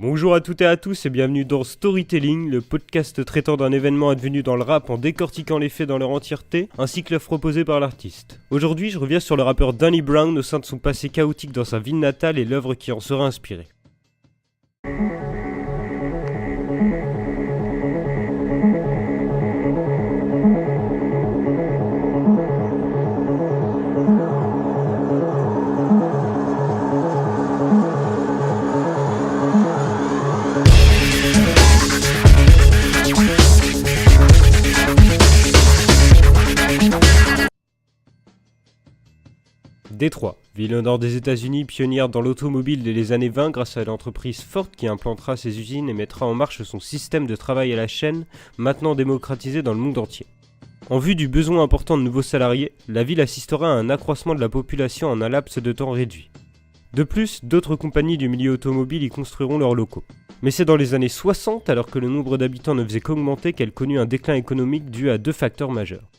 Bonjour à toutes et à tous et bienvenue dans Storytelling, le podcast traitant d'un événement advenu dans le rap en décortiquant les faits dans leur entièreté, ainsi que l'œuvre proposée par l'artiste. Aujourd'hui, je reviens sur le rappeur Danny Brown au sein de son passé chaotique dans sa ville natale et l'œuvre qui en sera inspirée. Détroit, ville au nord des États-Unis, pionnière dans l'automobile dès les années 20 grâce à l'entreprise Ford qui implantera ses usines et mettra en marche son système de travail à la chaîne, maintenant démocratisé dans le monde entier. En vue du besoin important de nouveaux salariés, la ville assistera à un accroissement de la population en un laps de temps réduit. De plus, d'autres compagnies du milieu automobile y construiront leurs locaux. Mais c'est dans les années 60, alors que le nombre d'habitants ne faisait qu'augmenter, qu'elle connut un déclin économique dû à deux facteurs majeurs.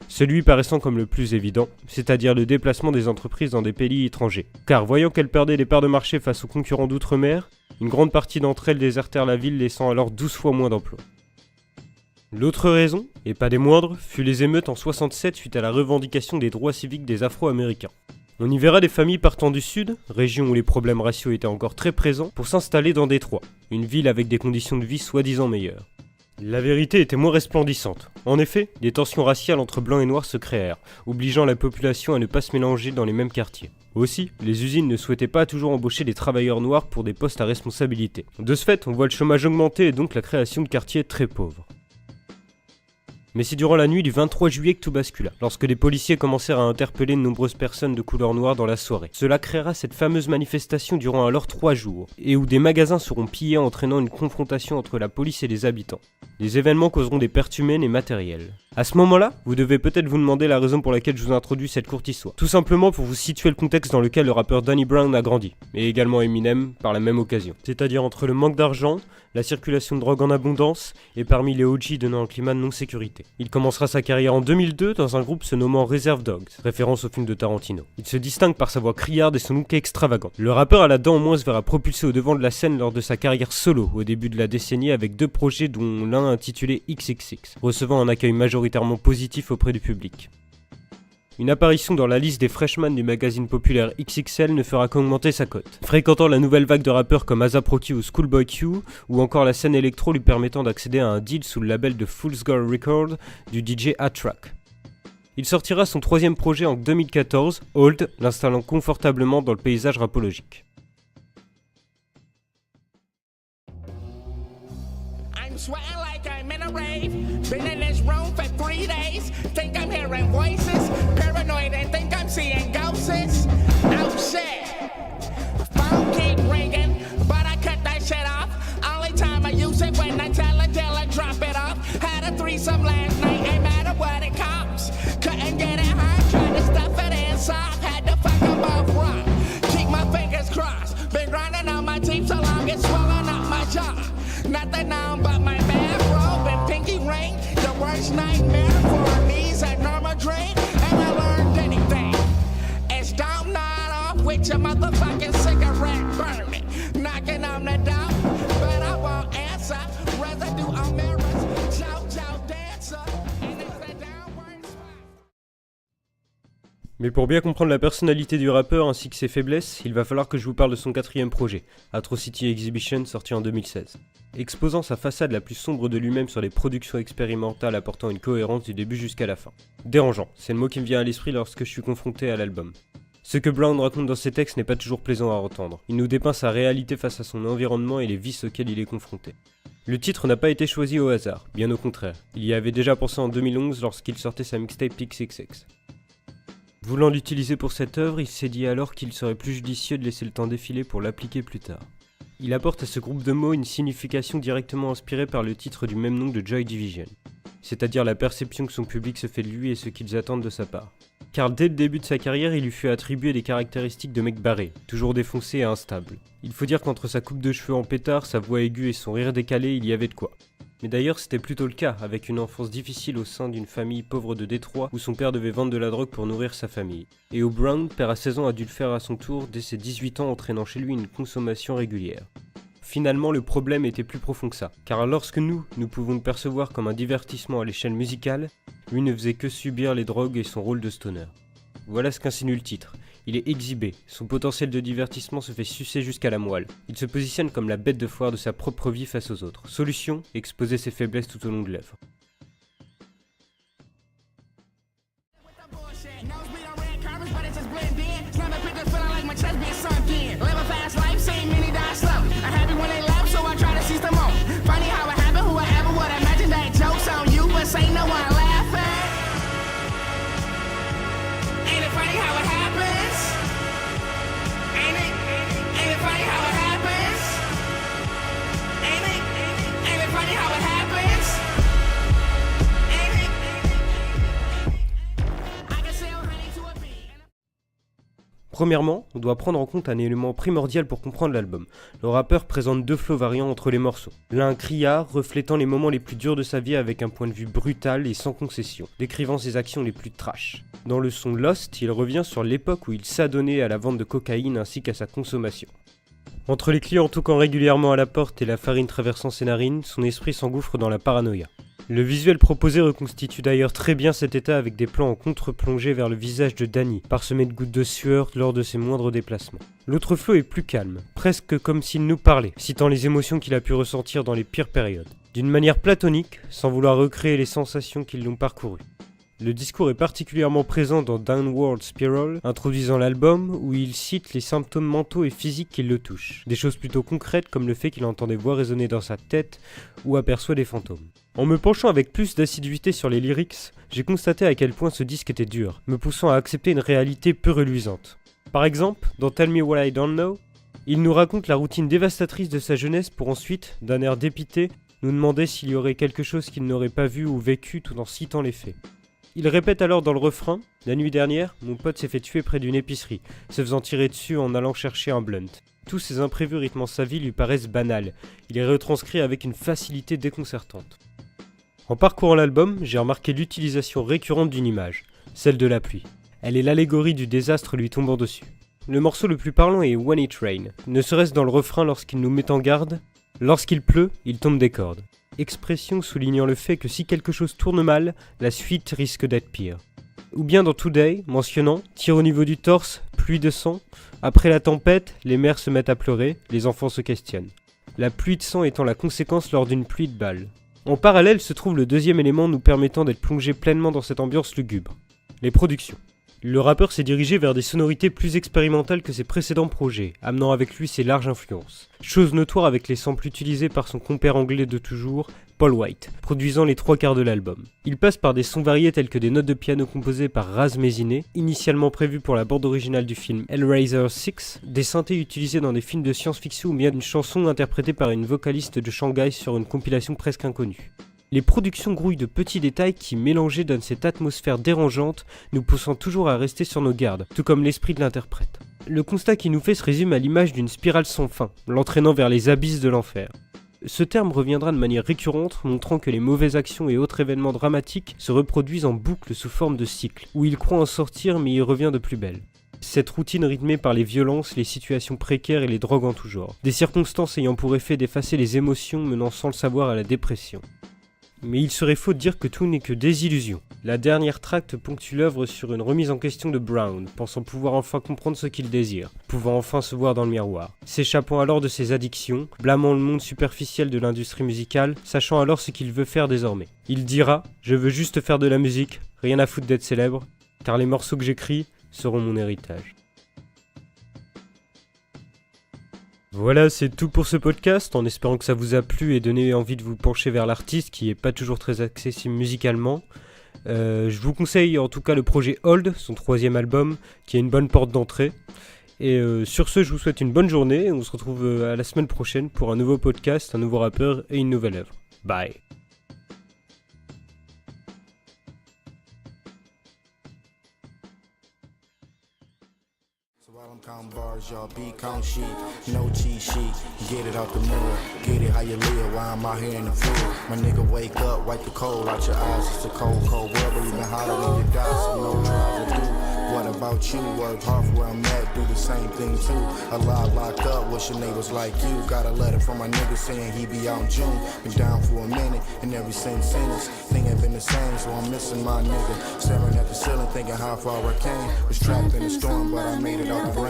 Celui paraissant comme le plus évident, c'est-à-dire le déplacement des entreprises dans des pays étrangers. Car voyant qu'elles perdaient des parts de marché face aux concurrents d'outre-mer, une grande partie d'entre elles désertèrent la ville, laissant alors 12 fois moins d'emplois. L'autre raison, et pas des moindres, fut les émeutes en 67 suite à la revendication des droits civiques des Afro-Américains. On y verra des familles partant du sud, région où les problèmes raciaux étaient encore très présents, pour s'installer dans Détroit, une ville avec des conditions de vie soi-disant meilleures. La vérité était moins resplendissante. En effet, des tensions raciales entre blancs et noirs se créèrent, obligeant la population à ne pas se mélanger dans les mêmes quartiers. Aussi, les usines ne souhaitaient pas toujours embaucher des travailleurs noirs pour des postes à responsabilité. De ce fait, on voit le chômage augmenter et donc la création de quartiers très pauvres. Mais c'est durant la nuit du 23 juillet que tout bascula, lorsque les policiers commencèrent à interpeller de nombreuses personnes de couleur noire dans la soirée. Cela créera cette fameuse manifestation durant alors 3 jours, et où des magasins seront pillés entraînant une confrontation entre la police et les habitants. Les événements causeront des pertes humaines et matérielles. À ce moment-là, vous devez peut-être vous demander la raison pour laquelle je vous introduis cette courte histoire. Tout simplement pour vous situer le contexte dans lequel le rappeur Danny Brown a grandi, et également Eminem par la même occasion. C'est-à-dire entre le manque d'argent, la circulation de drogue en abondance, et parmi les OG donnant un climat de non-sécurité. Il commencera sa carrière en 2002 dans un groupe se nommant Reserve Dogs, référence au film de Tarantino. Il se distingue par sa voix criarde et son look extravagant. Le rappeur à la dent au moins se verra propulsé au devant de la scène lors de sa carrière solo au début de la décennie avec 2 projets dont l'un intitulé XXX, recevant un accueil majoritairement positif auprès du public. Une apparition dans la liste des freshmen du magazine populaire XXL ne fera qu'augmenter sa cote, fréquentant la nouvelle vague de rappeurs comme A$AP Rocky ou Schoolboy Q, ou encore la scène électro lui permettant d'accéder à un deal sous le label de Fool's Gold Records du DJ A-Track. Il sortira son 3e projet en 2014, Old, l'installant confortablement dans le paysage rapologique. Sweating like I'm in a rave. Been in this room for 3 days. Think I'm hearing voices. Paranoid and think I'm seeing ghosts. Oh shit. Phone keep ringing, but I cut that shit off. Only time I use it when I tell a dealer drop it off. Had a threesome last night, ain't matter what it costs. Couldn't get it hard, tried to stuff it in soft. Had to fuck them both raw. Keep my fingers crossed. Been grinding on my teeth so long it's swelling up my jaw. Nothing on but my bathrobe and pinky ring. The worst nightmare for me is a normal drink. And I learned anything. It's don't nod off with your motherfucking cigarette burning. Knocking on the door, but I won't answer. Residue on mirrors, chow dancer. And it's the downward slide. Mais pour bien comprendre la personnalité du rappeur ainsi que ses faiblesses, il va falloir que je vous parle de son 4e projet, Atrocity Exhibition, sorti en 2016. Exposant sa façade la plus sombre de lui-même sur les productions expérimentales apportant une cohérence du début jusqu'à la fin. Dérangeant, c'est le mot qui me vient à l'esprit lorsque je suis confronté à l'album. Ce que Brown raconte dans ses textes n'est pas toujours plaisant à entendre. Il nous dépeint sa réalité face à son environnement et les vices auxquels il est confronté. Le titre n'a pas été choisi au hasard, bien au contraire. Il y avait déjà pensé en 2011 lorsqu'il sortait sa mixtape XXX. Voulant l'utiliser pour cette œuvre, il s'est dit alors qu'il serait plus judicieux de laisser le temps défiler pour l'appliquer plus tard. Il apporte à ce groupe de mots une signification directement inspirée par le titre du même nom de Joy Division, c'est-à-dire la perception que son public se fait de lui et ce qu'ils attendent de sa part. Car dès le début de sa carrière, il lui fut attribué des caractéristiques de mec barré, toujours défoncé et instable. Il faut dire qu'entre sa coupe de cheveux en pétard, sa voix aiguë et son rire décalé, il y avait de quoi. Mais d'ailleurs, c'était plutôt le cas, avec une enfance difficile au sein d'une famille pauvre de Détroit où son père devait vendre de la drogue pour nourrir sa famille. Et où Brown, père à 16 ans, a dû le faire à son tour dès ses 18 ans, entraînant chez lui une consommation régulière. Finalement, le problème était plus profond que ça, car lorsque nous pouvons le percevoir comme un divertissement à l'échelle musicale, lui ne faisait que subir les drogues et son rôle de stoner. Voilà ce qu'insinue le titre. Il est exhibé, son potentiel de divertissement se fait sucer jusqu'à la moelle. Il se positionne comme la bête de foire de sa propre vie face aux autres. Solution, exposer ses faiblesses tout au long de l'œuvre. Premièrement, on doit prendre en compte un élément primordial pour comprendre l'album. Le rappeur présente deux flows variants entre les morceaux. L'un criard, reflétant les moments les plus durs de sa vie avec un point de vue brutal et sans concession, décrivant ses actions les plus trash. Dans le son Lost, il revient sur l'époque où il s'adonnait à la vente de cocaïne ainsi qu'à sa consommation. Entre les clients toquant régulièrement à la porte et la farine traversant ses narines, son esprit s'engouffre dans la paranoïa. Le visuel proposé reconstitue d'ailleurs très bien cet état avec des plans en contre-plongée vers le visage de Danny, parsemé de gouttes de sueur lors de ses moindres déplacements. L'autre flow est plus calme, presque comme s'il nous parlait, citant les émotions qu'il a pu ressentir dans les pires périodes. D'une manière platonique, sans vouloir recréer les sensations qui l'ont parcouru. Le discours est particulièrement présent dans Downward Spiral, introduisant l'album, où il cite les symptômes mentaux et physiques qui le touchent. Des choses plutôt concrètes comme le fait qu'il entend des voix résonner dans sa tête ou aperçoit des fantômes. En me penchant avec plus d'assiduité sur les lyrics, j'ai constaté à quel point ce disque était dur, me poussant à accepter une réalité peu reluisante. Par exemple, dans Tell Me What I Don't Know, il nous raconte la routine dévastatrice de sa jeunesse pour ensuite, d'un air dépité, nous demander s'il y aurait quelque chose qu'il n'aurait pas vu ou vécu tout en citant les faits. Il répète alors dans le refrain « La nuit dernière, mon pote s'est fait tuer près d'une épicerie, se faisant tirer dessus en allant chercher un blunt. » Tous ces imprévus rythmant sa vie lui paraissent banals. Il est retranscrit avec une facilité déconcertante. En parcourant l'album, j'ai remarqué l'utilisation récurrente d'une image, celle de la pluie. Elle est l'allégorie du désastre lui tombant dessus. Le morceau le plus parlant est When It Rain, ne serait-ce dans le refrain lorsqu'il nous met en garde « Lorsqu'il pleut, il tombe des cordes ». Expression soulignant le fait que si quelque chose tourne mal, la suite risque d'être pire. Ou bien dans Today, mentionnant « Tir au niveau du torse, pluie de sang, après la tempête, les mères se mettent à pleurer, les enfants se questionnent. La pluie de sang étant la conséquence lors d'une pluie de balles. » En parallèle se trouve le deuxième élément nous permettant d'être plongé pleinement dans cette ambiance lugubre. Les productions. Le rappeur s'est dirigé vers des sonorités plus expérimentales que ses précédents projets, amenant avec lui ses larges influences. Chose notoire avec les samples utilisés par son compère anglais de toujours, Paul White, produisant les 3/4 de l'album. Il passe par des sons variés tels que des notes de piano composées par Raz Méziné, initialement prévues pour la bande originale du film Hellraiser 6, des synthés utilisés dans des films de science-fiction ou bien une chanson interprétée par une vocaliste de Shanghai sur une compilation presque inconnue. Les productions grouillent de petits détails qui, mélangés, donnent cette atmosphère dérangeante, nous poussant toujours à rester sur nos gardes, tout comme l'esprit de l'interprète. Le constat qui nous fait se résume à l'image d'une spirale sans fin, l'entraînant vers les abysses de l'enfer. Ce terme reviendra de manière récurrente, montrant que les mauvaises actions et autres événements dramatiques se reproduisent en boucle sous forme de cycle, où il croit en sortir mais il revient de plus belle. Cette routine rythmée par les violences, les situations précaires et les drogues en tout genre, des circonstances ayant pour effet d'effacer les émotions menant sans le savoir à la dépression. Mais il serait faux de dire que tout n'est que désillusion. La dernière tracte ponctue l'œuvre sur une remise en question de Brown, pensant pouvoir enfin comprendre ce qu'il désire, pouvant enfin se voir dans le miroir, s'échappant alors de ses addictions, blâmant le monde superficiel de l'industrie musicale, sachant alors ce qu'il veut faire désormais. Il dira « Je veux juste faire de la musique, rien à foutre d'être célèbre, car les morceaux que j'écris seront mon héritage. » Voilà, c'est tout pour ce podcast, en espérant que ça vous a plu et donné envie de vous pencher vers l'artiste qui est pas toujours très accessible musicalement. Je vous conseille en tout cas le projet Hold, son 3e album, qui est une bonne porte d'entrée. Et sur ce, je vous souhaite une bonne journée, on se retrouve à la semaine prochaine pour un nouveau podcast, un nouveau rappeur et une nouvelle œuvre. Bye. Count bars, y'all be count sheet, no cheat sheet, get it out the mud, get it how you live while I'm out here in the field. My nigga wake up, wipe the cold out your eyes, it's a cold, cold world, but even hotter when you die, so no trials to do. What about you. Work hard for where I'm at, do the same thing too. A lot locked up, wishing they was like you. Got a letter from my nigga saying he be out in June. Been down for a minute, and every single sentence thing ain't been the same, so I'm missing my nigga. Staring at the ceiling, thinking how far I came. Was trapped in the storm, but I made it out the rain.